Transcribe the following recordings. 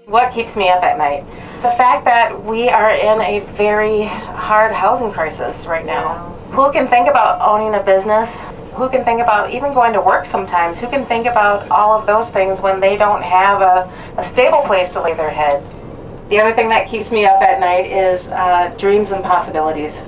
What keeps me up at night? The fact that we are in a very hard housing crisis right now. Who can think about owning a business? Who can think about even going to work sometimes? Who can think about all of those things when they don't have a stable place to lay their head? The other thing that keeps me up at night is dreams and possibilities.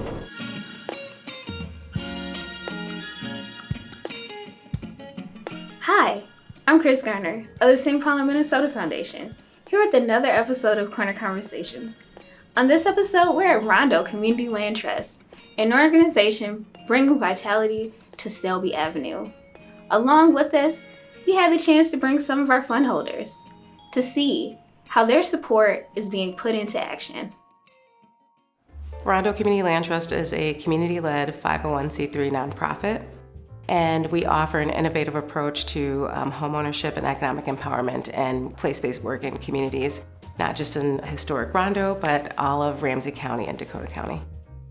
Hi, I'm Chris Garner of the St. Paul, Minnesota Foundation, here with another episode of Corner Conversations. On this episode, we're at Rondo Community Land Trust, an organization bringing vitality to Selby Avenue. Along with us, we had the chance to bring some of our fundholders to see how their support is being put into action. Rondo Community Land Trust is a community-led 501c3 nonprofit, and we offer an innovative approach to homeownership and economic empowerment and place-based work in communities, not just in historic Rondo, but all of Ramsey County and Dakota County.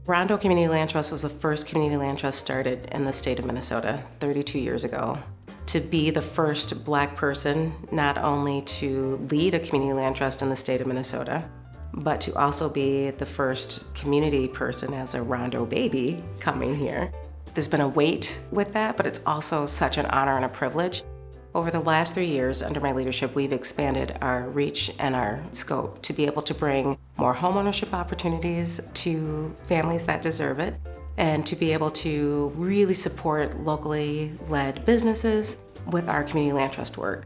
Rondo Community Land Trust was the first community land trust started in the state of Minnesota 32 years ago. To be the first Black person not only to lead a community land trust in the state of Minnesota, but to also be the first community person as a Rondo baby coming here. There's been a weight with that, but it's also such an honor and a privilege. Over the last 3 years, under my leadership, we've expanded our reach and our scope to be able to bring more homeownership opportunities to families that deserve it, and to be able to really support locally led businesses with our community land trust work.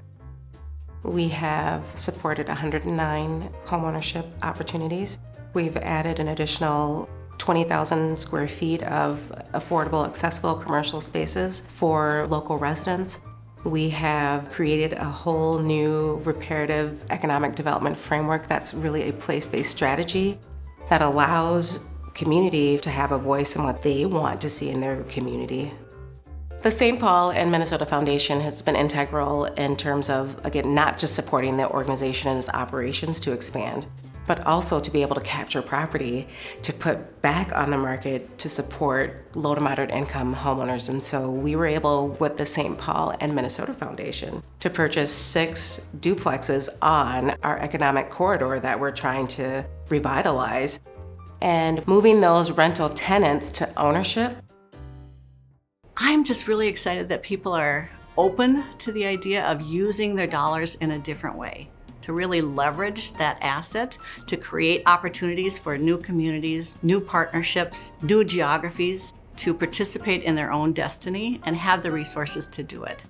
We have supported 109 homeownership opportunities. We've added an additional 20,000 square feet of affordable, accessible commercial spaces for local residents. We have created a whole new reparative economic development framework that's really a place-based strategy that allows community to have a voice in what they want to see in their community. The St. Paul and Minnesota Foundation has been integral in terms of, again, not just supporting the organization and its operations to expand, but also to be able to capture property to put back on the market to support low to moderate income homeowners. And so we were able, with the St. Paul and Minnesota Foundation, to purchase 6 duplexes on our economic corridor that we're trying to revitalize. And moving those rental tenants to ownership. I'm just really excited that people are open to the idea of using their dollars in a different way, to really leverage that asset to create opportunities for new communities, new partnerships, new geographies, to participate in their own destiny and have the resources to do it.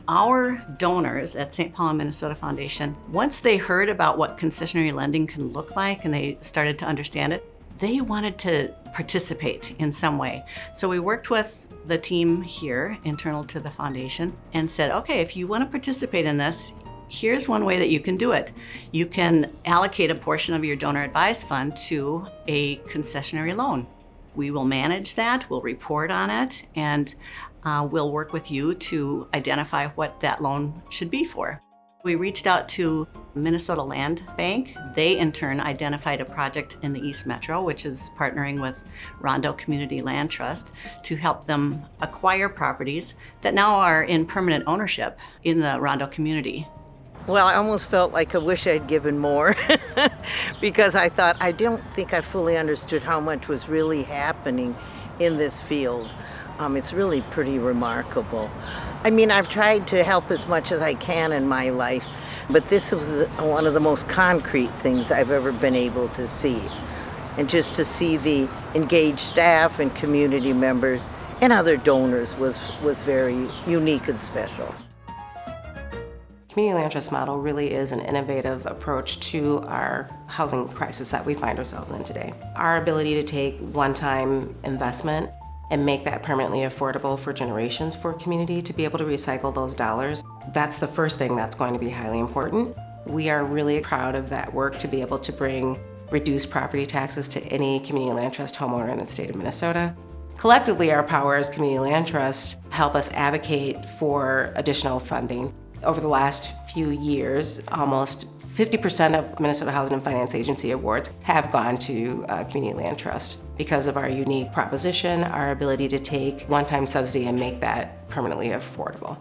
Our donors at St. Paul and Minnesota Foundation, once they heard about what concessionary lending can look like and they started to understand it, they wanted to participate in some way. So we worked with the team here, internal to the foundation, and said, okay, if you want to participate in this, here's one way that you can do it. You can allocate a portion of your donor advised fund to a concessionary loan. We will manage that, we'll report on it, and we'll work with you to identify what that loan should be for. We reached out to Minnesota Land Bank. They in turn identified a project in the East Metro, which is partnering with Rondo Community Land Trust to help them acquire properties that now are in permanent ownership in the Rondo community. Well, I almost felt like I wish I'd given more because I thought, I don't think I fully understood how much was really happening in this field. It's really pretty remarkable. I mean, I've tried to help as much as I can in my life, but this was one of the most concrete things I've ever been able to see. And just to see the engaged staff and community members and other donors was very unique and special. Community land trust model really is an innovative approach to our housing crisis that we find ourselves in today. Our ability to take one-time investment and make that permanently affordable for generations for community to be able to recycle those dollars, that's the first thing that's going to be highly important. We are really proud of that work to be able to bring reduced property taxes to any community land trust homeowner in the state of Minnesota. Collectively, our power as community land trusts help us advocate for additional funding. Over the last few years, almost 50% of Minnesota Housing and Finance Agency awards have gone to Community Land Trust because of our unique proposition, our ability to take one-time subsidy and make that permanently affordable.